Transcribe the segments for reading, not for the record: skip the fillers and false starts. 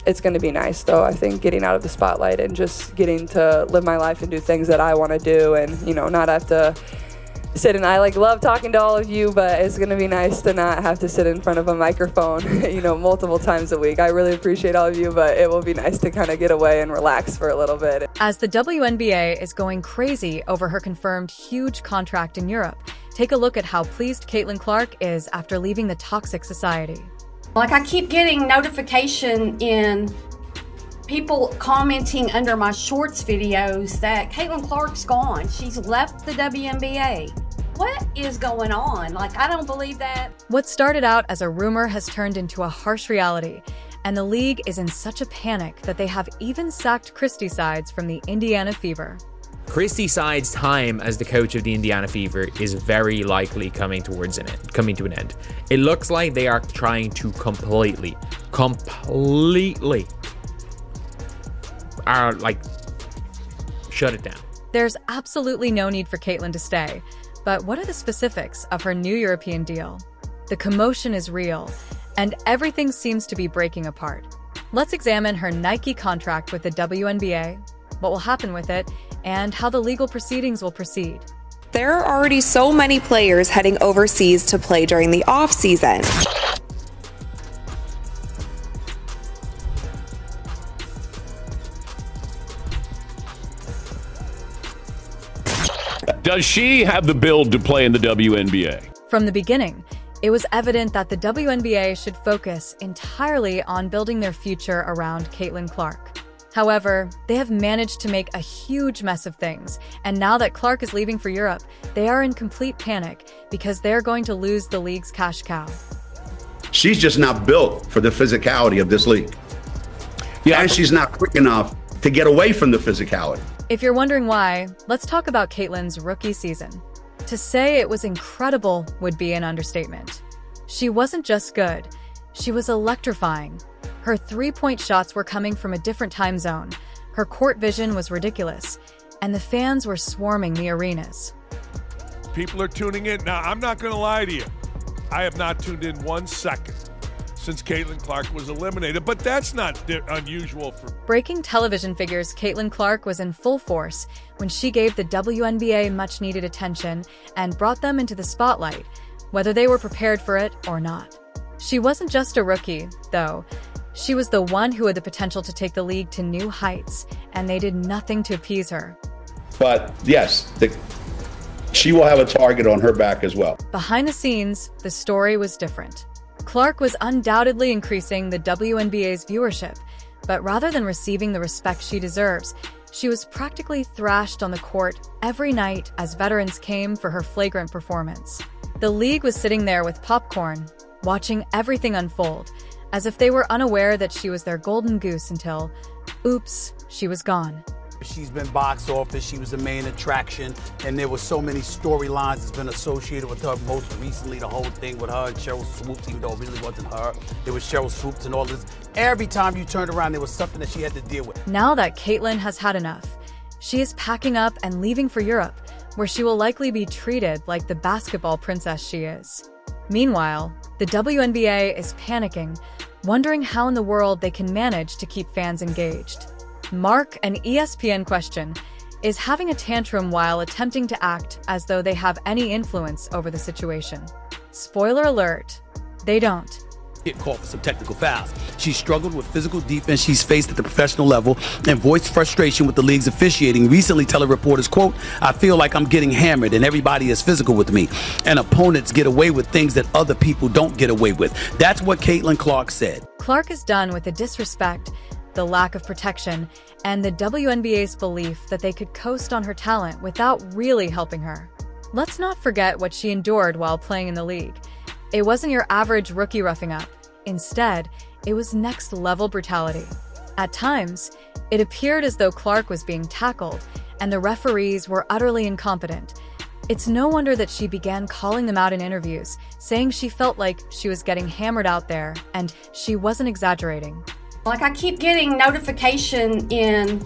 It's going to be nice, though. I think getting out of the spotlight and just getting to live my life and do things that I want to do, and not have to sit and I love talking to all of you, but it's going to be nice to not have to sit in front of a microphone, multiple times a week. I really appreciate all of you, but it will be nice to kind of get away and relax for a little bit. As the WNBA is going crazy over her confirmed huge contract in Europe, take a look at how pleased Caitlin Clark is after leaving the toxic society. I keep getting notification in people commenting under my shorts videos that Caitlin Clark's gone. She's left the WNBA. What is going on? I don't believe that. What started out as a rumor has turned into a harsh reality, and the league is in such a panic that they have even sacked Christy Sides from the Indiana Fever. Christy Sides' time as the coach of the Indiana Fever is very likely coming to an end. It looks like they are trying to completely shut it down. There's absolutely no need for Caitlin to stay, but what are the specifics of her new European deal? The commotion is real, and everything seems to be breaking apart. Let's examine her Nike contract with the WNBA, what will happen with it, and how the legal proceedings will proceed. There are already so many players heading overseas to play during the off-season. Does she have the build to play in the WNBA? From the beginning, it was evident that the WNBA should focus entirely on building their future around Caitlin Clark. However, they have managed to make a huge mess of things, and now that Clark is leaving for Europe, they are in complete panic because they're going to lose the league's cash cow. She's just not built for the physicality of this league. Yeah, and she's not quick enough to get away from the physicality. If you're wondering why, let's talk about Caitlin's rookie season. To say it was incredible would be an understatement. She wasn't just good, she was electrifying. Her three-point shots were coming from a different time zone, her court vision was ridiculous, and the fans were swarming the arenas. People are tuning in. Now, I'm not going to lie to you. I have not tuned in 1 second since Caitlin Clark was eliminated, but that's not unusual for... Breaking television figures, Caitlin Clark was in full force when she gave the WNBA much-needed attention and brought them into the spotlight, whether they were prepared for it or not. She wasn't just a rookie, though. She was the one who had the potential to take the league to new heights, and they did nothing to appease her. But yes, she will have a target on her back as well. Behind the scenes, the story was different. Clark was undoubtedly increasing the WNBA's viewership, but rather than receiving the respect she deserves, she was practically thrashed on the court every night as veterans came for her flagrant performance. The league was sitting there with popcorn, watching everything unfold, as if they were unaware that she was their golden goose until, oops, she was gone. She's been box office, she was the main attraction, and there were so many storylines that's been associated with her. Most recently, the whole thing with her and Cheryl Swoops, even though it really wasn't her. It was Cheryl Swoops and all this. Every time you turned around, there was something that she had to deal with. Now that Caitlin has had enough, she is packing up and leaving for Europe, where she will likely be treated like the basketball princess she is. Meanwhile, the WNBA is panicking, wondering how in the world they can manage to keep fans engaged. Mark, an ESPN question, is having a tantrum while attempting to act as though they have any influence over the situation. Spoiler alert, they don't. Get caught for some technical fouls. She struggled with physical defense she's faced at the professional level and voiced frustration with the league's officiating, recently telling reporters, quote, "I feel like I'm getting hammered and everybody is physical with me, and opponents get away with things that other people don't get away with." That's what Caitlin Clark said. Clark is done with the disrespect, the lack of protection, and the WNBA's belief that they could coast on her talent without really helping her. Let's not forget what she endured while playing in the league. It wasn't your average rookie roughing up. Instead, it was next-level brutality. At times, it appeared as though Clark was being tackled, and the referees were utterly incompetent. It's no wonder that she began calling them out in interviews, saying she felt like she was getting hammered out there, and she wasn't exaggerating. I keep getting notification in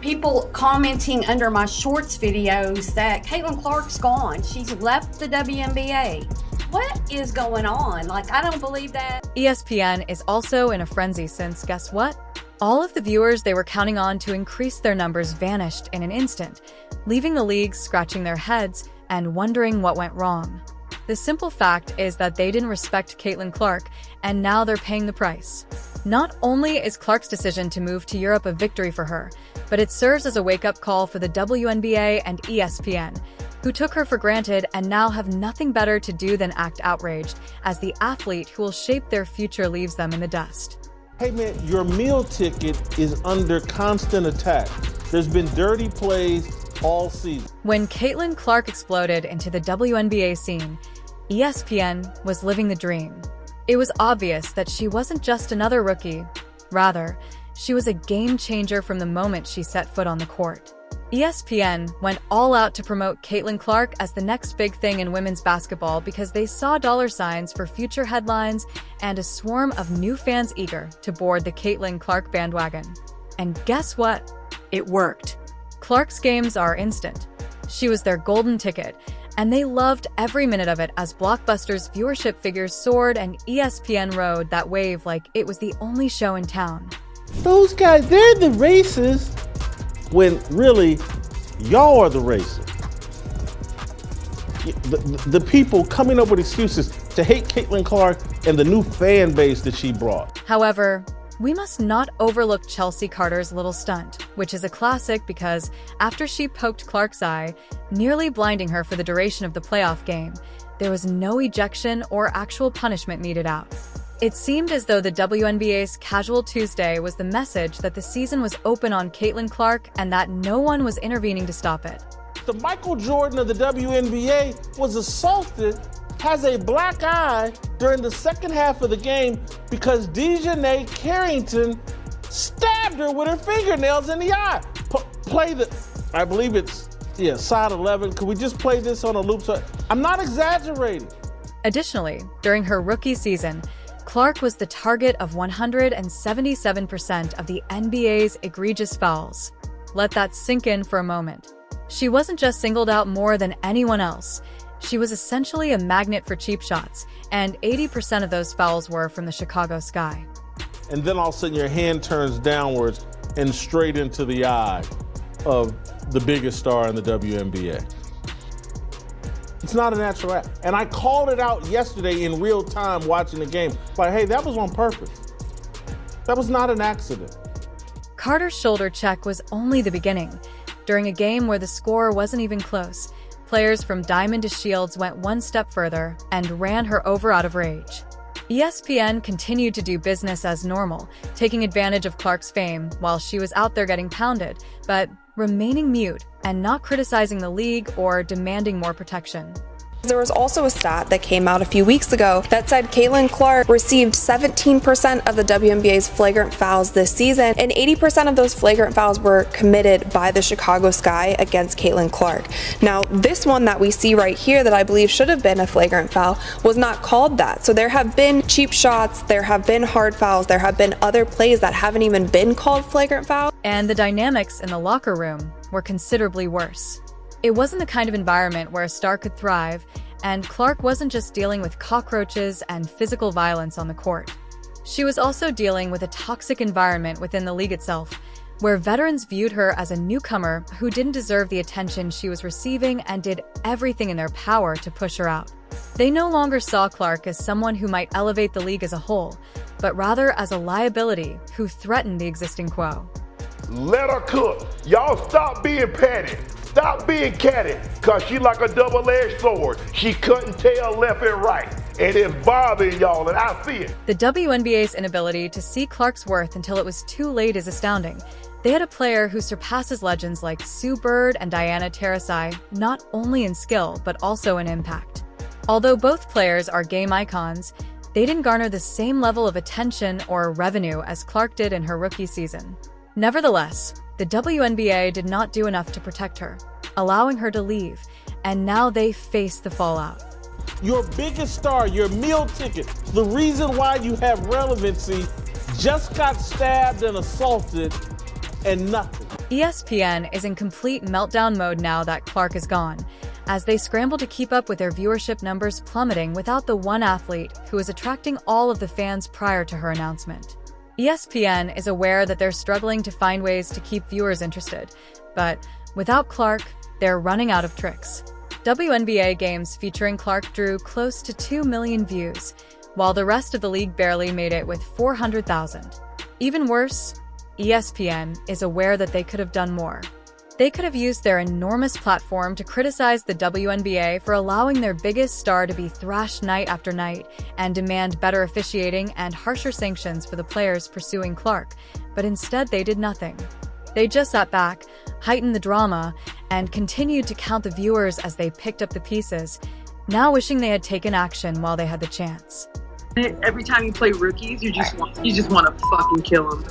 people commenting under my shorts videos that Caitlin Clark's gone. She's left the WNBA. What is going on? Like, I don't believe that. ESPN is also in a frenzy since, guess what? All of the viewers they were counting on to increase their numbers vanished in an instant, leaving the league scratching their heads and wondering what went wrong. The simple fact is that they didn't respect Caitlin Clark, and now they're paying the price. Not only is Clark's decision to move to Europe a victory for her, but it serves as a wake-up call for the WNBA and ESPN, who took her for granted and now have nothing better to do than act outraged as the athlete who will shape their future leaves them in the dust. Hey man, your meal ticket is under constant attack. There's been dirty plays all season. When Caitlin Clark exploded into the WNBA scene, ESPN was living the dream. It was obvious that she wasn't just another rookie. Rather, she was a game changer from the moment she set foot on the court. ESPN went all out to promote Caitlin Clark as the next big thing in women's basketball because they saw dollar signs for future headlines and a swarm of new fans eager to board the Caitlin Clark bandwagon. And guess what? It worked. Clark's games are instant. She was their golden ticket, and they loved every minute of it as Blockbuster's viewership figures soared and ESPN rode that wave like it was the only show in town. Those guys, they're the racists, when really, y'all are the racists. The people coming up with excuses to hate Caitlin Clark and the new fan base that she brought. However, we must not overlook Chelsea Carter's little stunt, which is a classic because after she poked Clark's eye, nearly blinding her for the duration of the playoff game, there was no ejection or actual punishment meted out. It seemed as though the WNBA's Casual Tuesday was the message that the season was open on Caitlin Clark and that no one was intervening to stop it. The Michael Jordan of the WNBA was assaulted, has a black eye during the second half of the game because Dejanay Carrington stabbed her with her fingernails in the eye. I believe it's, side 11. Could we just play this on a loop? I'm not exaggerating. Additionally, during her rookie season, Clark was the target of 177% of the NBA's egregious fouls. Let that sink in for a moment. She wasn't just singled out more than anyone else. She was essentially a magnet for cheap shots, and 80% of those fouls were from the Chicago Sky. And then all of a sudden your hand turns downwards and straight into the eye of the biggest star in the WNBA. It's not a natural act. And I called it out yesterday in real time watching the game. Like, hey, that was on purpose. That was not an accident. Carter's shoulder check was only the beginning. During a game where the score wasn't even close, players from Diamond to Shields went one step further and ran her over out of rage. ESPN continued to do business as normal, taking advantage of Clark's fame while she was out there getting pounded, but remaining mute and not criticizing the league or demanding more protection. There was also a stat that came out a few weeks ago that said Caitlin Clark received 17% of the WNBA's flagrant fouls this season, and 80% of those flagrant fouls were committed by the Chicago Sky against Caitlin Clark. Now, this one that we see right here that I believe should have been a flagrant foul was not called that. So there have been cheap shots, there have been hard fouls, there have been other plays that haven't even been called flagrant fouls. And the dynamics in the locker room were considerably worse. It wasn't the kind of environment where a star could thrive, and Clark wasn't just dealing with cockroaches and physical violence on the court. She was also dealing with a toxic environment within the league itself, where veterans viewed her as a newcomer who didn't deserve the attention she was receiving and did everything in their power to push her out. They no longer saw Clark as someone who might elevate the league as a whole, but rather as a liability who threatened the existing quo. Let her cook. Y'all stop being petty. Stop being catty, because she like a double-edged sword. She couldn't tell left and right, and it's bothering y'all, and I see it. The WNBA's inability to see Clark's worth until it was too late is astounding. They had a player who surpasses legends like Sue Bird and Diana Taurasi, not only in skill, but also in impact. Although both players are game icons, they didn't garner the same level of attention or revenue as Clark did in her rookie season. Nevertheless, the WNBA did not do enough to protect her, allowing her to leave, and now they face the fallout. Your biggest star, your meal ticket, the reason why you have relevancy, just got stabbed and assaulted, and nothing. ESPN is in complete meltdown mode now that Clark is gone, as they scramble to keep up with their viewership numbers plummeting without the one athlete who is attracting all of the fans prior to her announcement. ESPN is aware that they're struggling to find ways to keep viewers interested, but without Clark, they're running out of tricks. WNBA games featuring Clark drew close to 2 million views, while the rest of the league barely made it with 400,000. Even worse, ESPN is aware that they could have done more. They could have used their enormous platform to criticize the WNBA for allowing their biggest star to be thrashed night after night and demand better officiating and harsher sanctions for the players pursuing Clark, but instead they did nothing. They just sat back, heightened the drama, and continued to count the viewers as they picked up the pieces, now wishing they had taken action while they had the chance. Every time you play rookies, you just want to fucking kill them.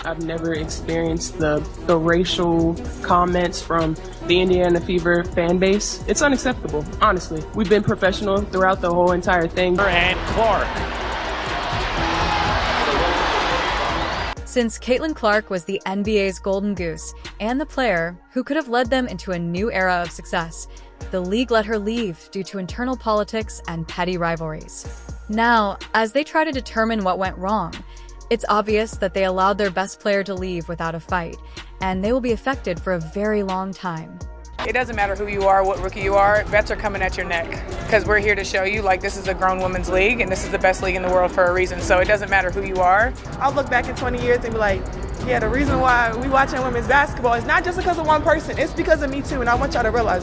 I've never experienced the racial comments from the Indiana Fever fan base. It's unacceptable, honestly. We've been professional throughout the whole entire thing. And Clark. Since Caitlin Clark was the NBA's golden goose and the player who could have led them into a new era of success, the league let her leave due to internal politics and petty rivalries. Now, as they try to determine what went wrong, it's obvious that they allowed their best player to leave without a fight, and they will be affected for a very long time. It doesn't matter who you are, what rookie you are, vets are coming at your neck because we're here to show you like this is a grown women's league and this is the best league in the world for a reason. So it doesn't matter who you are. I'll look back in 20 years and be like, yeah, the reason why we watching women's basketball is not just because of one person, it's because of me too, and I want y'all to realize that.